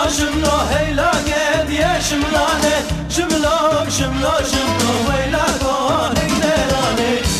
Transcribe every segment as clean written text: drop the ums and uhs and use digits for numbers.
شملو هيلا قد يا شملاني شملو شملو شملو ويلا كون قدراني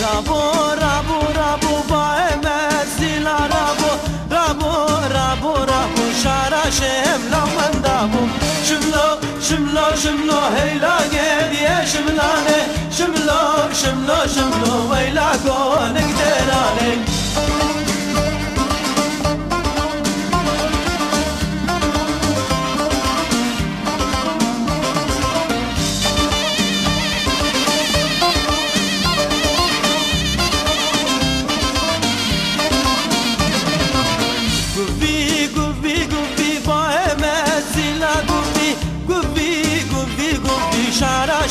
رابو رابو رابو باي مسيل رابو رابو رابو رابو شارع شملا من دابو شملو شملو شملو هيلا قد يا شملاني شملو شملو شملو ويلا كون قدراني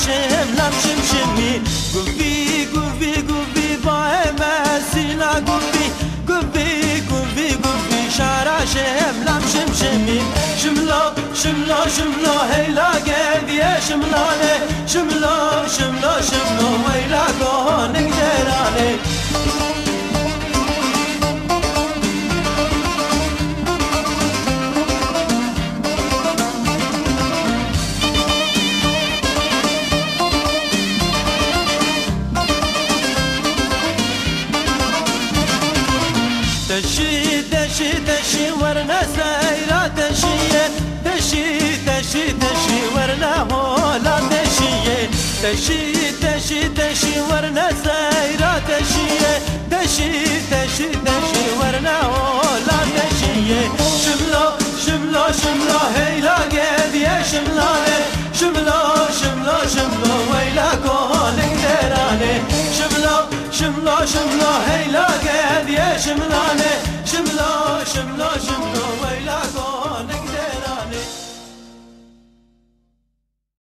شملم شمشمی گوی گوی گوی با مسیلا گوی گوی گوی گوی شارع شملم شمشمی شملا شملا شملا هیلا قد يا شملاني شملا شملا شملا ويلا كون قدراني تشي تشي تشي ورنا سايرة تشي تشي تشي تشي ورنا هولا تشي تشي تشي تشي ورنا سايرة تشي تشي تشي تشي ورنا هولا تشي شملو شملو شملو هيلا قد يا شملاني شملو شملو شملو ويلا كون قدراني شملو شملو شملو هيلا قد يا شملاني شملو شملو شملو ويلا